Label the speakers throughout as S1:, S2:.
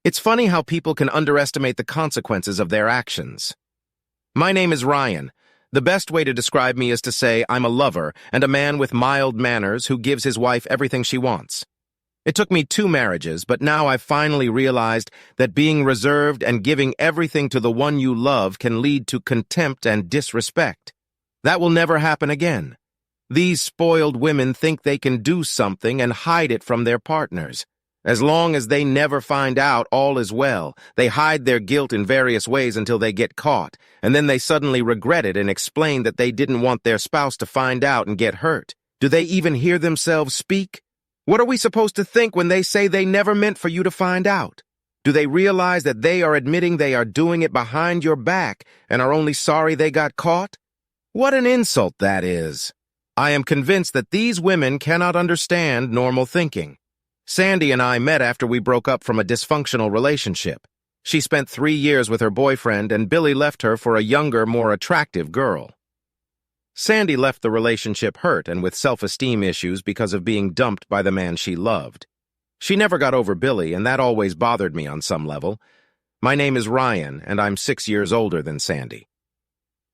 S1: It's funny how people can underestimate the consequences of their actions. My name is Ryan. The best way to describe me is to say I'm a lover and a man with mild manners who gives his wife everything she wants. It took me 2 marriages, but now I've finally realized that being reserved and giving everything to the one you love can lead to contempt and disrespect. That will never happen again. These spoiled women think they can do something and hide it from their partners. As long as they never find out, all is well. They hide their guilt in various ways until they get caught, and then they suddenly regret it and explain that they didn't want their spouse to find out and get hurt. Do they even hear themselves speak? What are we supposed to think when they say they never meant for you to find out? Do they realize that they are admitting they are doing it behind your back and are only sorry they got caught? What an insult that is. I am convinced that these women cannot understand normal thinking. Sandy and I met after we broke up from a dysfunctional relationship. She spent 3 years with her boyfriend, and Billy left her for a younger, more attractive girl. Sandy left the relationship hurt and with self-esteem issues because of being dumped by the man she loved. She never got over Billy, and that always bothered me on some level. My name is Ryan, and I'm 6 years older than Sandy.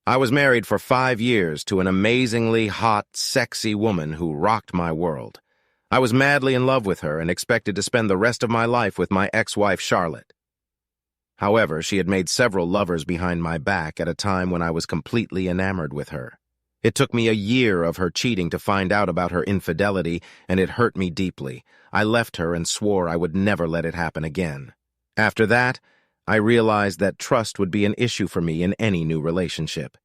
S1: I was married for 5 years to an amazingly hot, sexy woman who rocked my world. I was madly in love with her and expected to spend the rest of my life with my ex-wife, Charlotte. However, she had made several lovers behind my back at a time when I was completely enamored with her. It took me a year of her cheating to find out about her infidelity, and it hurt me deeply. I left her and swore I would never let it happen again. After that, I realized that trust would be an issue for me in any new relationship.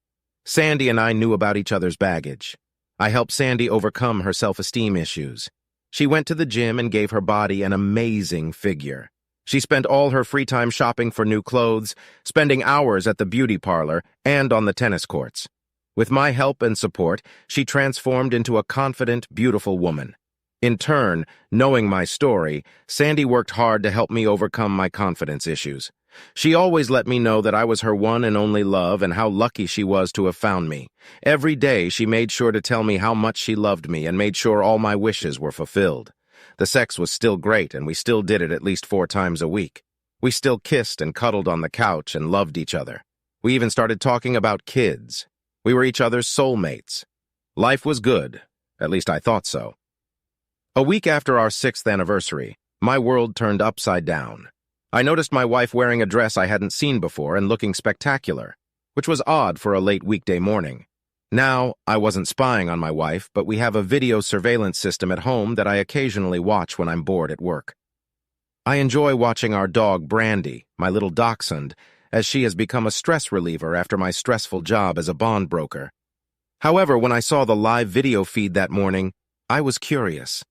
S1: Sandy and I knew about each other's baggage. I helped Sandy overcome her self-esteem issues. She went to the gym and gave her body an amazing figure. She spent all her free time shopping for new clothes, spending hours at the beauty parlor and on the tennis courts. With my help and support, she transformed into a confident, beautiful woman. In turn, knowing my story, Sandy worked hard to help me overcome my confidence issues. She always let me know that I was her one and only love and how lucky she was to have found me. Every day, she made sure to tell me how much she loved me and made sure all my wishes were fulfilled. The sex was still great, and we still did it at least 4 times a week. We still kissed and cuddled on the couch and loved each other. We even started talking about kids. We were each other's soulmates. Life was good. At least I thought so. A week after our 6th anniversary, my world turned upside down. I noticed my wife wearing a dress I hadn't seen before and looking spectacular, which was odd for a late weekday morning. Now, I wasn't spying on my wife, but we have a video surveillance system at home that I occasionally watch when I'm bored at work. I enjoy watching our dog, Brandy, my little dachshund, as she has become a stress reliever after my stressful job as a bond broker. However, when I saw the live video feed that morning, I was curious.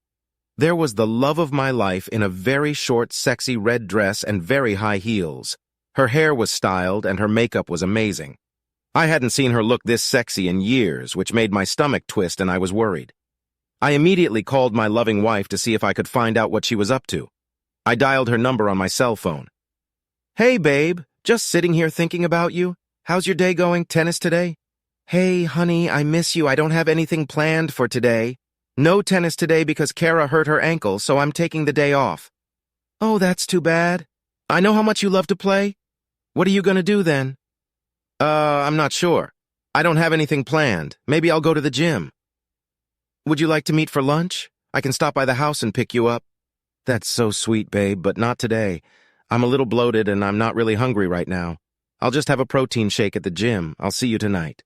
S1: There was the love of my life in a very short, sexy red dress and very high heels. Her hair was styled and her makeup was amazing. I hadn't seen her look this sexy in years, which made my stomach twist and I was worried. I immediately called my loving wife to see if I could find out what she was up to. I dialed her number on my cell phone. "Hey, babe, just sitting here thinking about you. How's your day going? Tennis today?" "Hey, honey, I miss you. I don't have anything planned for today. No tennis today because Kara hurt her ankle, so I'm taking the day off." "Oh, that's too bad. I know how much you love to play. What are you gonna do then?" I'm not sure. I don't have anything planned. Maybe I'll go to the gym." "Would you like to meet for lunch? I can stop by the house and pick you up." "That's so sweet, babe, but not today. I'm a little bloated and I'm not really hungry right now. I'll just have a protein shake at the gym. I'll see you tonight.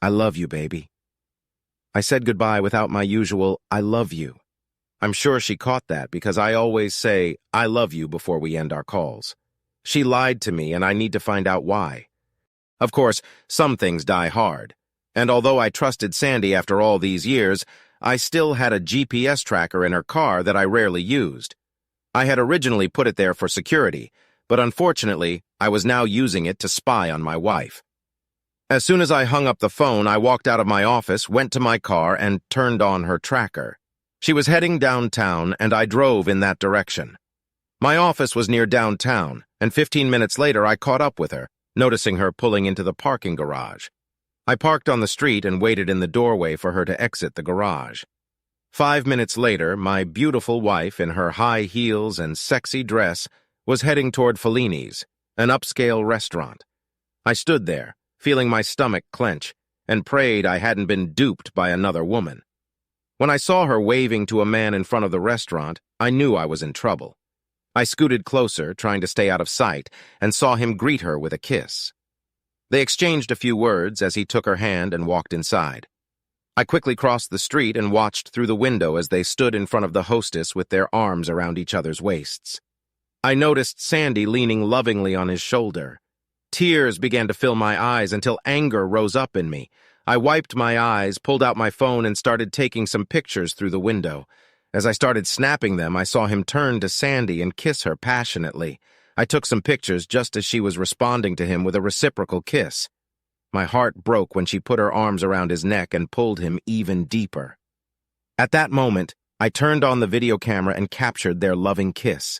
S1: I love you, baby." I said goodbye without my usual, "I love you." I'm sure she caught that because I always say, "I love you" before we end our calls. She lied to me and I need to find out why. Of course, some things die hard. And although I trusted Sandy after all these years, I still had a GPS tracker in her car that I rarely used. I had originally put it there for security, but unfortunately, I was now using it to spy on my wife. As soon as I hung up the phone, I walked out of my office, went to my car, and turned on her tracker. She was heading downtown, and I drove in that direction. My office was near downtown, and 15 minutes later I caught up with her, noticing her pulling into the parking garage. I parked on the street and waited in the doorway for her to exit the garage. 5 minutes later, my beautiful wife, in her high heels and sexy dress, was heading toward Fellini's, an upscale restaurant. I stood there, feeling my stomach clench, and prayed I hadn't been duped by another woman. When I saw her waving to a man in front of the restaurant, I knew I was in trouble. I scooted closer, trying to stay out of sight, and saw him greet her with a kiss. They exchanged a few words as he took her hand and walked inside. I quickly crossed the street and watched through the window as they stood in front of the hostess with their arms around each other's waists. I noticed Sandy leaning lovingly on his shoulder. Tears began to fill my eyes until anger rose up in me. I wiped my eyes, pulled out my phone, and started taking some pictures through the window. As I started snapping them, I saw him turn to Sandy and kiss her passionately. I took some pictures just as she was responding to him with a reciprocal kiss. My heart broke when she put her arms around his neck and pulled him even deeper. At that moment, I turned on the video camera and captured their loving kiss.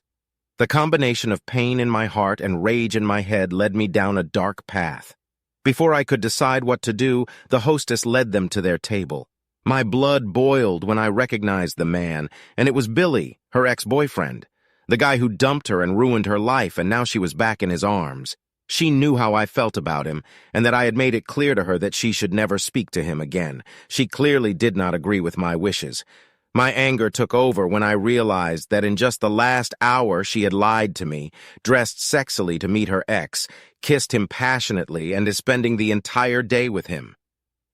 S1: The combination of pain in my heart and rage in my head led me down a dark path. Before I could decide what to do, the hostess led them to their table. My blood boiled when I recognized the man, and it was Billy, her ex-boyfriend, the guy who dumped her and ruined her life, and now she was back in his arms. She knew how I felt about him, and that I had made it clear to her that she should never speak to him again. She clearly did not agree with my wishes. My anger took over when I realized that in just the last hour she had lied to me, dressed sexily to meet her ex, kissed him passionately, and is spending the entire day with him.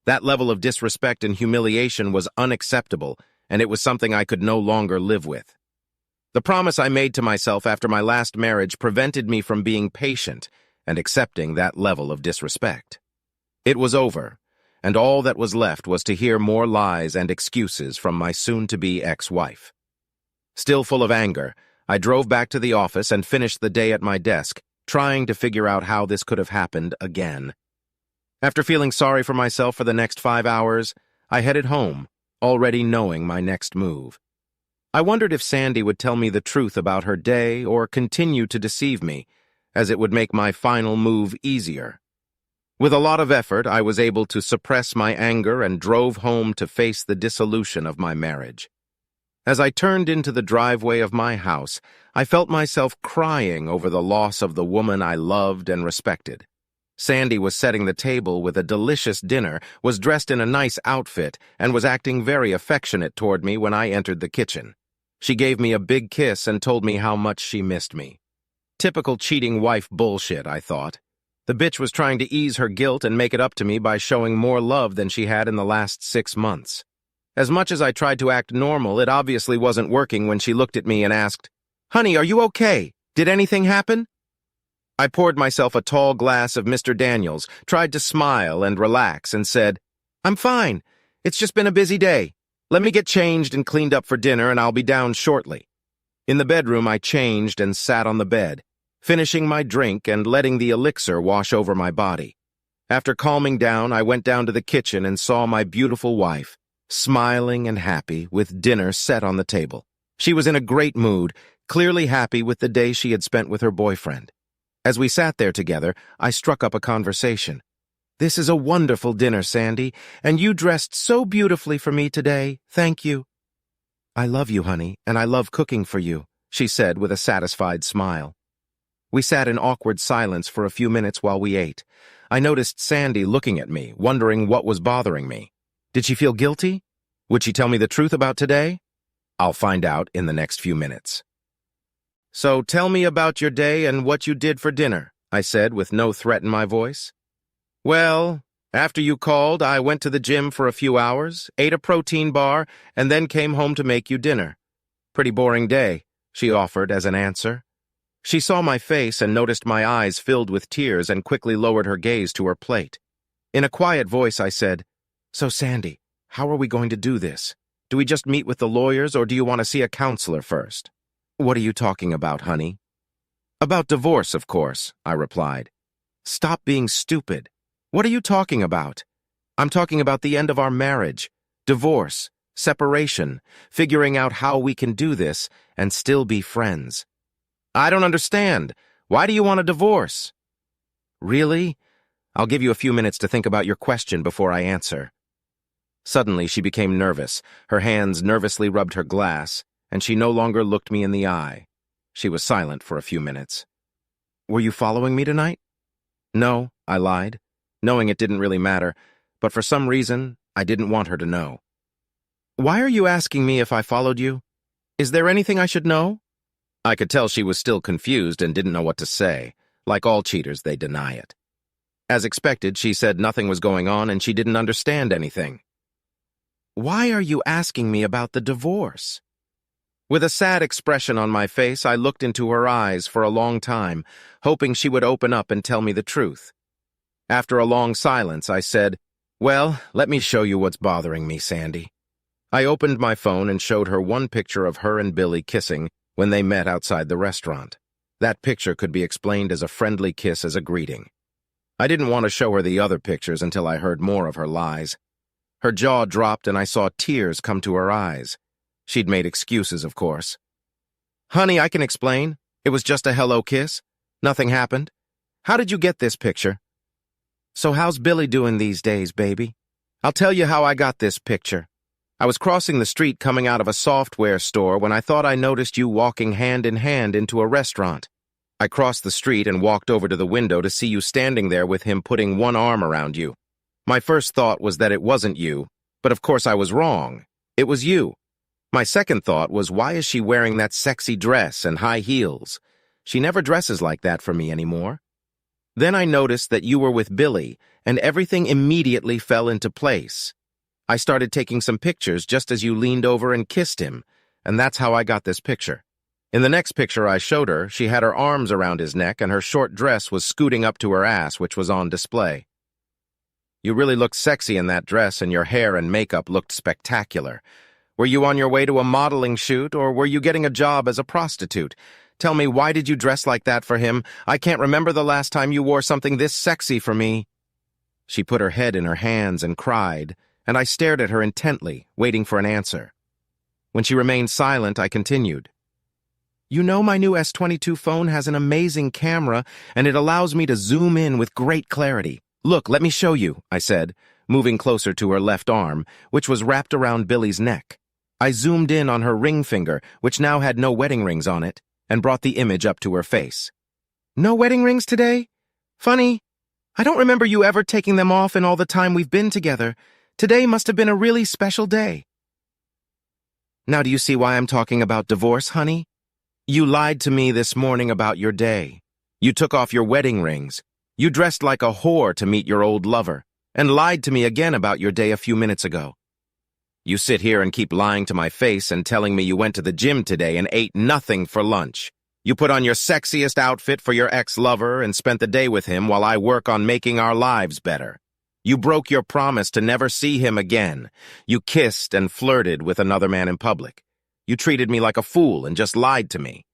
S1: That level of disrespect and humiliation was unacceptable, and it was something I could no longer live with. The promise I made to myself after my last marriage prevented me from being patient and accepting that level of disrespect. It was over, and all that was left was to hear more lies and excuses from my soon-to-be ex-wife. Still full of anger, I drove back to the office and finished the day at my desk, trying to figure out how this could have happened again. After feeling sorry for myself for the next 5 hours, I headed home, already knowing my next move. I wondered if Sandy would tell me the truth about her day or continue to deceive me, as it would make my final move easier. With a lot of effort, I was able to suppress my anger and drove home to face the dissolution of my marriage. As I turned into the driveway of my house, I felt myself crying over the loss of the woman I loved and respected. Sandy was setting the table with a delicious dinner, was dressed in a nice outfit, and was acting very affectionate toward me when I entered the kitchen. She gave me a big kiss and told me how much she missed me. Typical cheating wife bullshit, I thought. The bitch was trying to ease her guilt and make it up to me by showing more love than she had in the last 6 months. As much as I tried to act normal, it obviously wasn't working when she looked at me and asked, "Honey, are you okay? Did anything happen?" I poured myself a tall glass of Mr. Daniels, tried to smile and relax, and said, "I'm fine. It's just been a busy day. Let me get changed and cleaned up for dinner, and I'll be down shortly." In the bedroom, I changed and sat on the bed, finishing my drink and letting the elixir wash over my body. After calming down, I went down to the kitchen and saw my beautiful wife, smiling and happy, with dinner set on the table. She was in a great mood, clearly happy with the day she had spent with her boyfriend. As we sat there together, I struck up a conversation. "This is a wonderful dinner, Sandy, and you dressed so beautifully for me today. Thank you." "I love you, honey, and I love cooking for you," she said with a satisfied smile. We sat in awkward silence for a few minutes while we ate. I noticed Sandy looking at me, wondering what was bothering me. Did she feel guilty? Would she tell me the truth about today? I'll find out in the next few minutes. "So tell me about your day and what you did for dinner," I said with no threat in my voice. "Well, after you called, I went to the gym for a few hours, ate a protein bar, and then came home to make you dinner. Pretty boring day," she offered as an answer. She saw my face and noticed my eyes filled with tears and quickly lowered her gaze to her plate. In a quiet voice, I said, "So, Sandy, how are we going to do this? Do we just meet with the lawyers, or do you want to see a counselor first?" "What are you talking about, honey?" "About divorce, of course," I replied. "Stop being stupid. What are you talking about?" "I'm talking about the end of our marriage, divorce, separation, figuring out how we can do this and still be friends." "I don't understand. Why do you want a divorce?" "Really? I'll give you a few minutes to think about your question before I answer." Suddenly, she became nervous. Her hands nervously rubbed her glass, and she no longer looked me in the eye. She was silent for a few minutes. Were you following me tonight? No, I lied, knowing it didn't really matter, but for some reason, I didn't want her to know. Why are you asking me if I followed you? Is there anything I should know? I could tell she was still confused and didn't know what to say. Like all cheaters, they deny it. As expected, she said nothing was going on and she didn't understand anything. Why are you asking me about the divorce? With a sad expression on my face, I looked into her eyes for a long time, hoping she would open up and tell me the truth. After a long silence, I said, "Well, let me show you what's bothering me, Sandy." I opened my phone and showed her one picture of her and Billy kissing when they met outside the restaurant. That picture could be explained as a friendly kiss as a greeting. I didn't want to show her the other pictures until I heard more of her lies. Her jaw dropped and I saw tears come to her eyes. She'd made excuses, of course. Honey, I can explain. It was just a hello kiss. Nothing happened. How did you get this picture? So how's Billy doing these days, baby? I'll tell you how I got this picture. I was crossing the street coming out of a software store when I thought I noticed you walking hand in hand into a restaurant. I crossed the street and walked over to the window to see you standing there with him putting one arm around you. My first thought was that it wasn't you, but of course I was wrong. It was you. My second thought was, why is she wearing that sexy dress and high heels? She never dresses like that for me anymore. Then I noticed that you were with Billy, and everything immediately fell into place. I started taking some pictures just as you leaned over and kissed him, and that's how I got this picture. In the next picture I showed her, she had her arms around his neck and her short dress was scooting up to her ass, which was on display. You really looked sexy in that dress, and your hair and makeup looked spectacular. Were you on your way to a modeling shoot, or were you getting a job as a prostitute? Tell me, why did you dress like that for him? I can't remember the last time you wore something this sexy for me. She put her head in her hands and cried, and I stared at her intently, waiting for an answer. When she remained silent, I continued. You know my new S22 phone has an amazing camera, and it allows me to zoom in with great clarity. Look, let me show you, I said, moving closer to her left arm, which was wrapped around Billy's neck. I zoomed in on her ring finger, which now had no wedding rings on it, and brought the image up to her face. No wedding rings today? Funny. I don't remember you ever taking them off in all the time we've been together. Today must have been a really special day. Now do you see why I'm talking about divorce, honey? You lied to me this morning about your day. You took off your wedding rings. You dressed like a whore to meet your old lover, and lied to me again about your day a few minutes ago. You sit here and keep lying to my face and telling me you went to the gym today and ate nothing for lunch. You put on your sexiest outfit for your ex-lover and spent the day with him while I work on making our lives better. You broke your promise to never see him again. You kissed and flirted with another man in public. You treated me like a fool and just lied to me.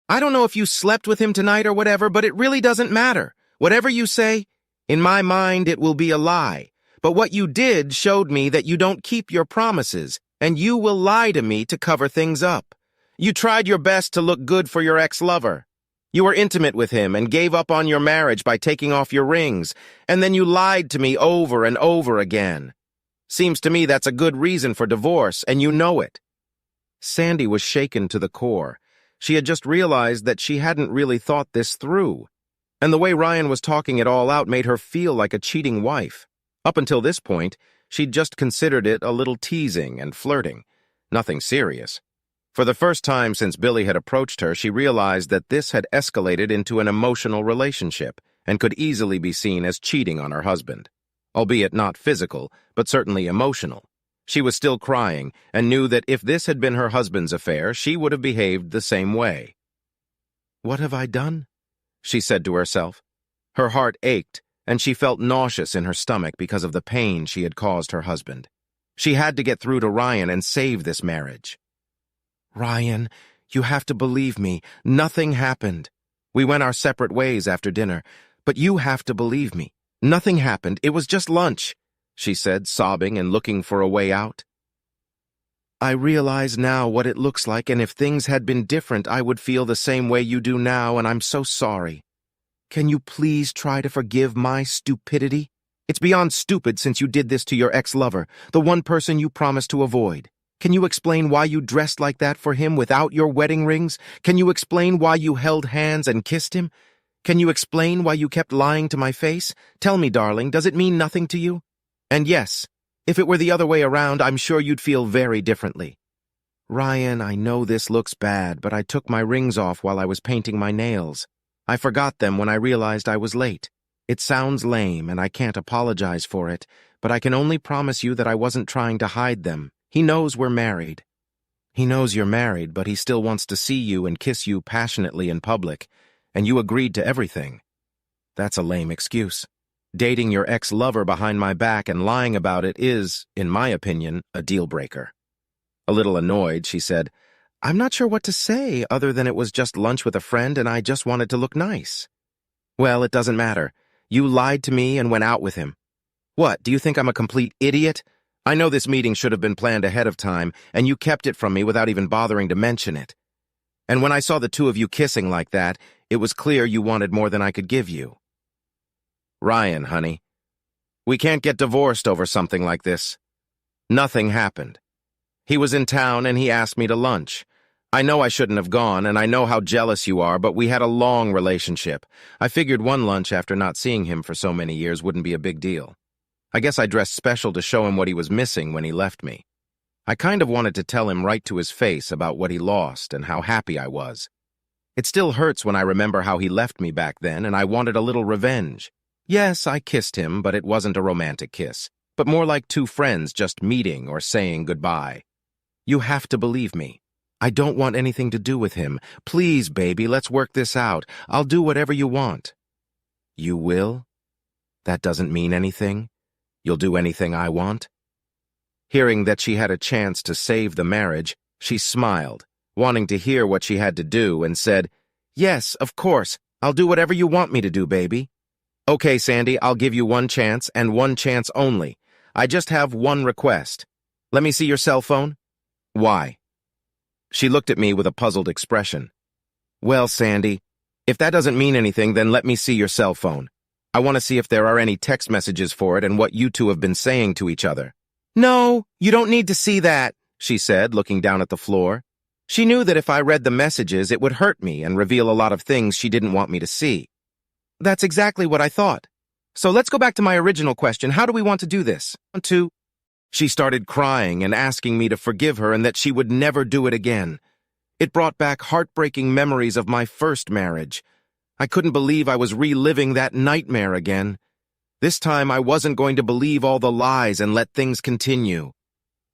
S1: I don't know if you slept with him tonight or whatever, but it really doesn't matter. Whatever you say, in my mind it will be a lie. But what you did showed me that you don't keep your promises, and you will lie to me to cover things up. You tried your best to look good for your ex-lover. You were intimate with him and gave up on your marriage by taking off your rings, and then you lied to me over and over again. Seems to me that's a good reason for divorce, and you know it. Sandy was shaken to the core. She had just realized that she hadn't really thought this through, and the way Ryan was talking it all out made her feel like a cheating wife. Up until this point, she'd just considered it a little teasing and flirting, nothing serious. For the first time since Billy had approached her, she realized that this had escalated into an emotional relationship and could easily be seen as cheating on her husband, albeit not physical, but certainly emotional. She was still crying and knew that if this had been her husband's affair, she would have behaved the same way. What have I done? She said to herself. Her heart ached, and she felt nauseous in her stomach because of the pain she had caused her husband. She had to get through to Ryan and save this marriage. Ryan, you have to believe me. Nothing happened. We went our separate ways after dinner, but you have to believe me. Nothing happened. It was just lunch, she said, sobbing and looking for a way out. I realize now what it looks like, and if things had been different, I would feel the same way you do now, and I'm so sorry. Can you please try to forgive my stupidity? It's beyond stupid since you did this to your ex-lover, the one person you promised to avoid. Can you explain why you dressed like that for him without your wedding rings? Can you explain why you held hands and kissed him? Can you explain why you kept lying to my face? Tell me, darling, does it mean nothing to you? And yes, if it were the other way around, I'm sure you'd feel very differently. Ryan, I know this looks bad, but I took my rings off while I was painting my nails. I forgot them when I realized I was late. It sounds lame, and I can't apologize for it, but I can only promise you that I wasn't trying to hide them. He knows we're married. He knows you're married, but he still wants to see you and kiss you passionately in public, and you agreed to everything. That's a lame excuse. Dating your ex-lover behind my back and lying about it is, in my opinion, a deal-breaker. A little annoyed, she said, I'm not sure what to say other than it was just lunch with a friend and I just wanted to look nice. Well, it doesn't matter. You lied to me and went out with him. What, do you think I'm a complete idiot? I know this meeting should have been planned ahead of time, and you kept it from me without even bothering to mention it. And when I saw the two of you kissing like that, it was clear you wanted more than I could give you. Ryan, honey, we can't get divorced over something like this. Nothing happened. He was in town and he asked me to lunch. I know I shouldn't have gone, and I know how jealous you are, but we had a long relationship. I figured one lunch after not seeing him for so many years wouldn't be a big deal. I guess I dressed special to show him what he was missing when he left me. I kind of wanted to tell him right to his face about what he lost and how happy I was. It still hurts when I remember how he left me back then, and I wanted a little revenge. Yes, I kissed him, but it wasn't a romantic kiss, but more like two friends just meeting or saying goodbye. You have to believe me. I don't want anything to do with him. Please, baby, let's work this out. I'll do whatever you want. You will? That doesn't mean anything? You'll do anything I want? Hearing that she had a chance to save the marriage, she smiled, wanting to hear what she had to do, and said, Yes, of course. I'll do whatever you want me to do, baby. Okay, Sandy, I'll give you one chance, and one chance only. I just have one request. Let me see your cell phone. Why? She looked at me with a puzzled expression. Well, Sandy, if that doesn't mean anything, then let me see your cell phone. I want to see if there are any text messages for it and what you two have been saying to each other. No, you don't need to see that, she said, looking down at the floor. She knew that if I read the messages, it would hurt me and reveal a lot of things she didn't want me to see. That's exactly what I thought. So let's go back to my original question. How do we want to do this? She started crying and asking me to forgive her and that she would never do it again. It brought back heartbreaking memories of my first marriage. I couldn't believe I was reliving that nightmare again. This time I wasn't going to believe all the lies and let things continue.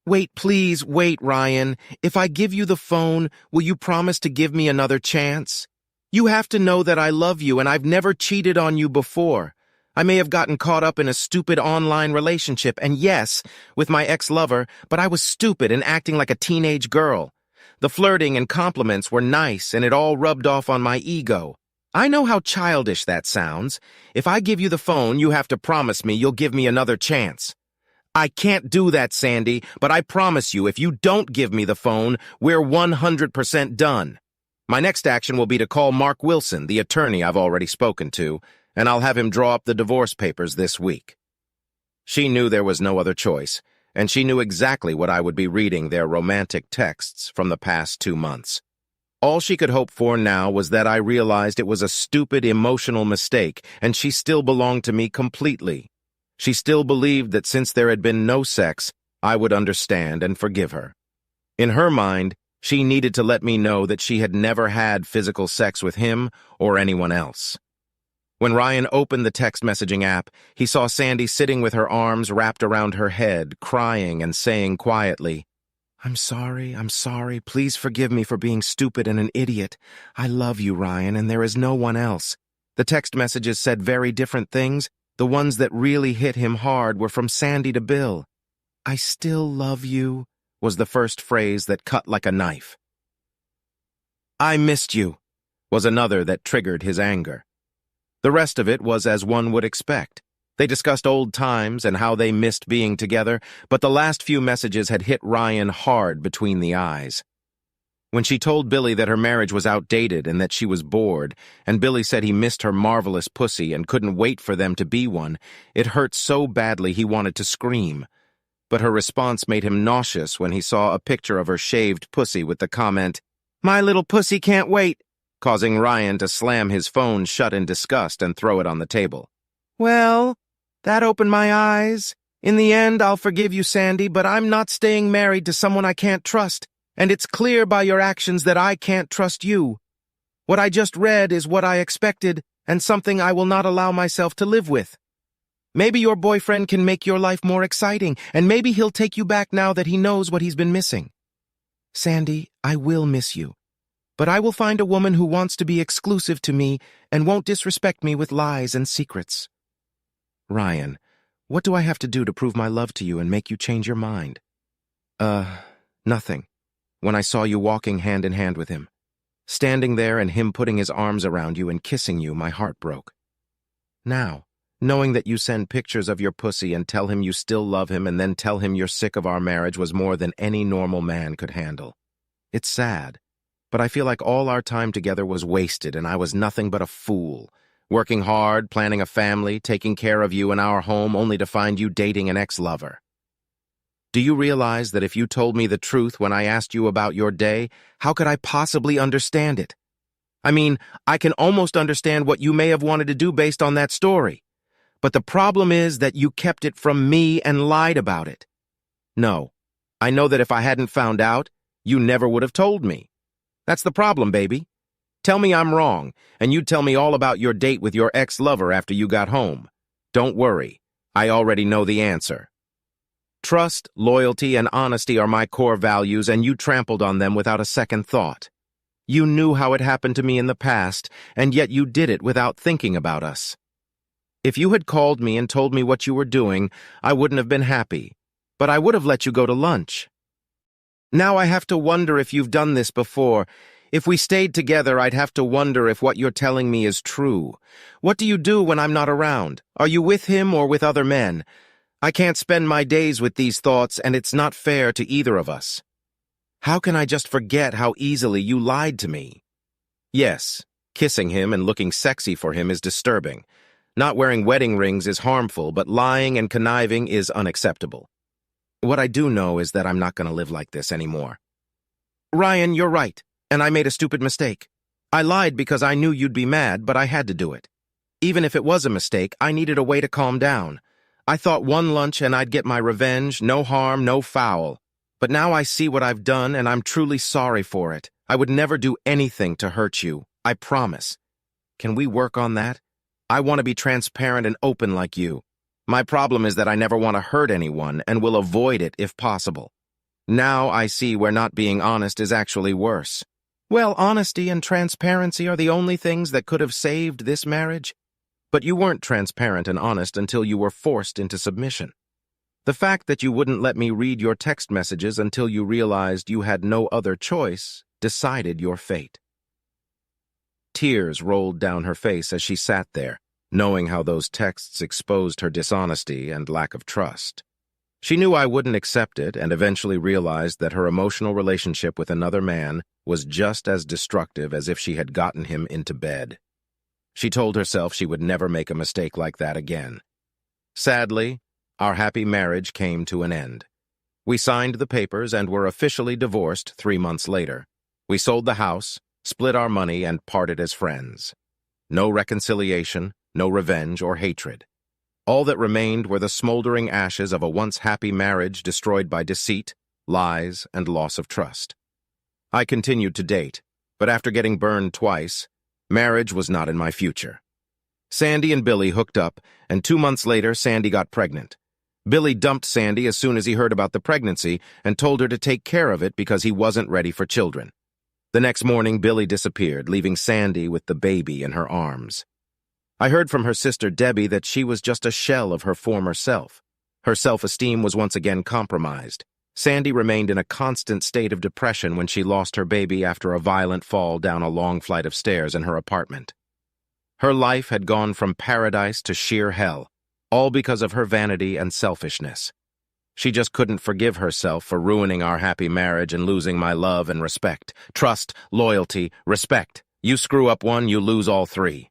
S1: Wait, please, wait, Ryan. If I give you the phone, will you promise to give me another chance? You have to know that I love you and I've never cheated on you before. I may have gotten caught up in a stupid online relationship, and yes, with my ex-lover, but I was stupid and acting like a teenage girl. The flirting and compliments were nice, and it all rubbed off on my ego. I know how childish that sounds. If I give you the phone, you have to promise me you'll give me another chance. I can't do that, Sandy, but I promise you, if you don't give me the phone, we're 100% done. My next action will be to call Mark Wilson, the attorney I've already spoken to, and I'll have him draw up the divorce papers this week. She knew there was no other choice, and she knew exactly what I would be reading their romantic texts from the past 2 months. All she could hope for now was that I realized it was a stupid emotional mistake, and she still belonged to me completely. She still believed that since there had been no sex, I would understand and forgive her. In her mind, she needed to let me know that she had never had physical sex with him or anyone else. When Ryan opened the text messaging app, he saw Sandy sitting with her arms wrapped around her head, crying and saying quietly, I'm sorry, please forgive me for being stupid and an idiot. I love you, Ryan, and there is no one else. The text messages said very different things. The ones that really hit him hard were from Sandy to Bill. I still love you, was the first phrase that cut like a knife. I missed you, was another that triggered his anger. The rest of it was as one would expect. They discussed old times and how they missed being together, but the last few messages had hit Ryan hard between the eyes. When she told Billy that her marriage was outdated and that she was bored, and Billy said he missed her marvelous pussy and couldn't wait for them to be one, it hurt so badly he wanted to scream. but her response made him nauseous when he saw a picture of her shaved pussy with the comment, "My little pussy can't wait," causing Ryan to slam his phone shut in disgust and throw it on the table. "Well, that opened my eyes. In the end, I'll forgive you, Sandy, but I'm not staying married to someone I can't trust, and it's clear by your actions that I can't trust you. What I just read is what I expected and something I will not allow myself to live with. Maybe your boyfriend can make your life more exciting, and maybe he'll take you back now that he knows what he's been missing. Sandy, I will miss you, but I will find a woman who wants to be exclusive to me and won't disrespect me with lies and secrets." Ryan, what do I have to do to prove my love to you and make you change your mind? Nothing. When I saw you walking hand in hand with him. Standing there and him putting his arms around you and kissing you, my heart broke. Now, knowing that you send pictures of your pussy and tell him you still love him and then tell him you're sick of our marriage was more than any normal man could handle. It's sad, but I feel like all our time together was wasted and I was nothing but a fool, working hard, planning a family, taking care of you in our home only to find you dating an ex-lover. Do you realize that if you told me the truth when I asked you about your day, how could I possibly understand it? I mean, I can almost understand what you may have wanted to do based on that story. But the problem is that you kept it from me and lied about it. No, I know that if I hadn't found out, you never would have told me. That's the problem, baby. Tell me I'm wrong, and you'd tell me all about your date with your ex-lover after you got home. Don't worry, I already know the answer. Trust, loyalty, and honesty are my core values, and you trampled on them without a second thought. You knew how it happened to me in the past, and yet you did it without thinking about us. If you had called me and told me what you were doing, I wouldn't have been happy, but I would have let you go to lunch. Now I have to wonder if you've done this before. If we stayed together, I'd have to wonder if what you're telling me is true. What do you do when I'm not around? Are you with him or with other men? I can't spend my days with these thoughts, and it's not fair to either of us. How can I just forget how easily you lied to me? Yes, kissing him and looking sexy for him is disturbing. Not wearing wedding rings is harmful, but lying and conniving is unacceptable. What I do know is that I'm not going to live like this anymore. Ryan, you're right, and I made a stupid mistake. I lied because I knew you'd be mad, but I had to do it. Even if it was a mistake, I needed a way to calm down. I thought one lunch and I'd get my revenge, no harm, no foul. But now I see what I've done, and I'm truly sorry for it. I would never do anything to hurt you, I promise. Can we work on that? I want to be transparent and open like you. My problem is that I never want to hurt anyone and will avoid it if possible. Now I see where not being honest is actually worse. Well, honesty and transparency are the only things that could have saved this marriage. But you weren't transparent and honest until you were forced into submission. The fact that you wouldn't let me read your text messages until you realized you had no other choice decided your fate. Tears rolled down her face as she sat there, knowing how those texts exposed her dishonesty and lack of trust. She knew I wouldn't accept it and eventually realized that her emotional relationship with another man was just as destructive as if she had gotten him into bed. She told herself she would never make a mistake like that again. Sadly, our happy marriage came to an end. We signed the papers and were officially divorced 3 months later. We sold the house, split our money, and parted as friends. No reconciliation, no revenge or hatred. All that remained were the smoldering ashes of a once happy marriage destroyed by deceit, lies, and loss of trust. I continued to date, but after getting burned twice, marriage was not in my future. Sandy and Billy hooked up, and 2 months later, Sandy got pregnant. Billy dumped Sandy as soon as he heard about the pregnancy and told her to take care of it because he wasn't ready for children. The next morning, Billy disappeared, leaving Sandy with the baby in her arms. I heard from her sister Debbie that she was just a shell of her former self. Her self-esteem was once again compromised. Sandy remained in a constant state of depression when she lost her baby after a violent fall down a long flight of stairs in her apartment. Her life had gone from paradise to sheer hell, all because of her vanity and selfishness. She just couldn't forgive herself for ruining our happy marriage and losing my love and respect. Trust, loyalty, respect. You screw up one, you lose all three.